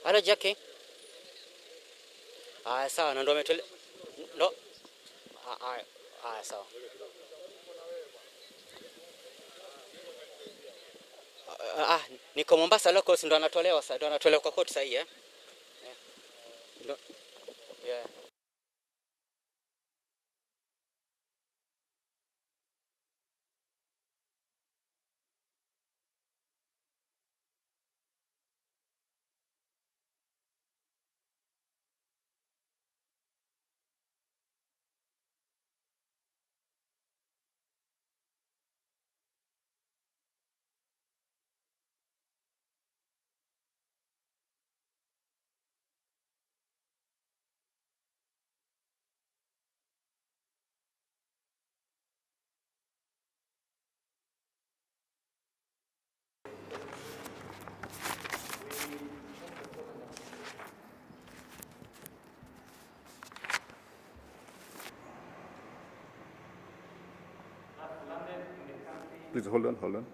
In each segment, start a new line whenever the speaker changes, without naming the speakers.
Halo Jackie. Sawa, na ndo ametole ndo. Sawa. Niko Mombasa locals, ndo anatolewa sasa, ndo anatolewa kwa court sasa hii Ndo, yeah.
Please hold on.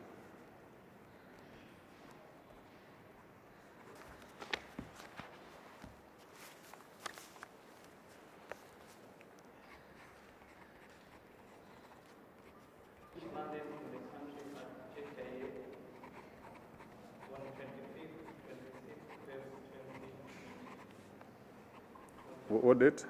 What date?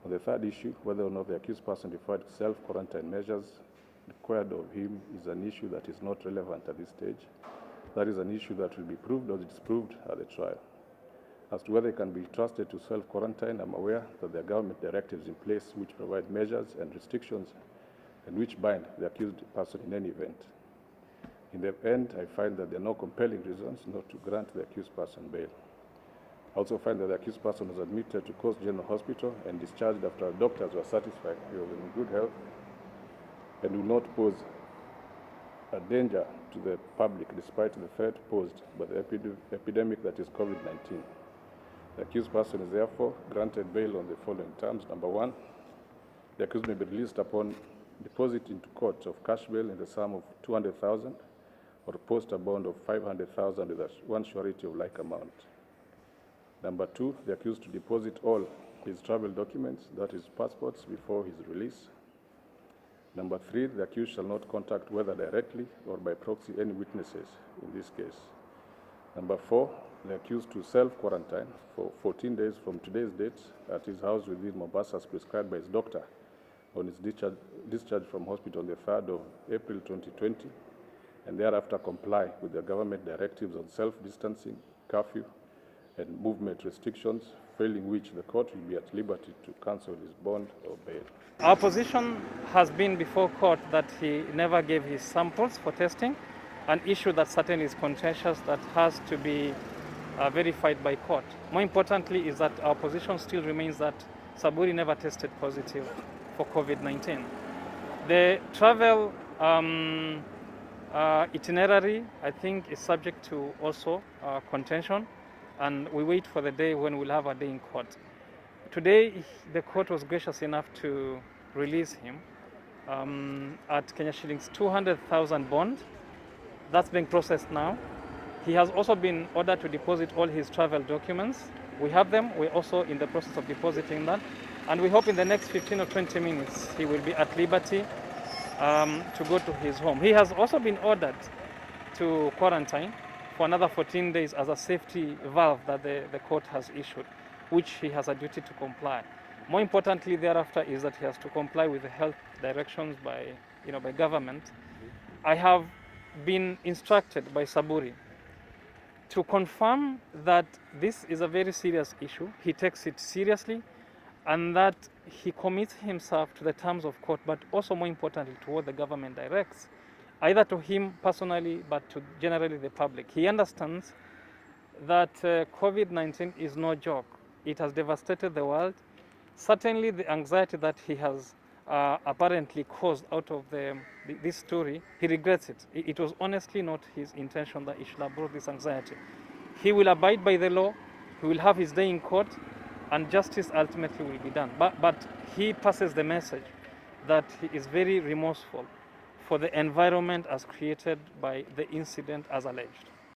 On the third issue, whether or not the accused person deferred self-quarantine measures required of him is an issue that is not relevant at this stage. That is an issue that will be proved or disproved at the trial. As to whether he can be trusted to self-quarantine, I'm aware that there are government directives in place which provide measures and restrictions and which bind the accused person in any event. In the end, I find that there are no compelling reasons not to grant the accused person bail. I also find that the accused person was admitted to Coast General Hospital and discharged after doctors were satisfied he was in good health and will not pose a danger to the public despite the threat posed by the epidemic that is COVID-19. The accused person is therefore granted bail on the following terms. Number one, the accused may be released upon deposit into court of cash bail in the sum of 200,000 or post a bond of 500,000 with one surety of like amount. Number two, the accused to deposit all his travel documents, that is passports, before his release. Number three, the accused shall not contact whether directly or by proxy any witnesses in this case. Number four, the accused to self-quarantine for 14 days from today's date at his house within Mombasa as prescribed by his doctor on his discharge from hospital on the 3rd of April 2020, and thereafter comply with the government directives on self-distancing, curfew, and movement restrictions, failing which the court will be at liberty to cancel his bond or bail.
Our position has been before court that he never gave his samples for testing, an issue that certainly is contentious that has to be verified by court. More importantly is that our position still remains that Saburi never tested positive for COVID-19. The travel itinerary, I think, is subject to also contention, and we wait for the day when we'll have a day in court. Today, the court was gracious enough to release him at Kenya shillings 200,000 bond. That's being processed now. He has also been ordered to deposit all his travel documents. We have them. We're also in the process of depositing that. And we hope in the next 15 or 20 minutes he will be at liberty to go to his home. He has also been ordered to quarantine for another 14 days as a safety valve that the court has issued, which he has a duty to comply. More importantly thereafter is that he has to comply with the health directions by government. I have been instructed by Saburi to confirm that this is a very serious issue. He takes it seriously, and that he commits himself to the terms of court, but also more importantly to what the government directs, either to him personally, but to generally the public. He understands that COVID-19 is no joke. It has devastated the world. Certainly the anxiety that he has apparently caused out of this story, he regrets it. It was honestly not his intention that he should have brought this anxiety. He will abide by the law, he will have his day in court, and justice ultimately will be done. But he passes the message that he is very remorseful for the environment as created by the incident as alleged.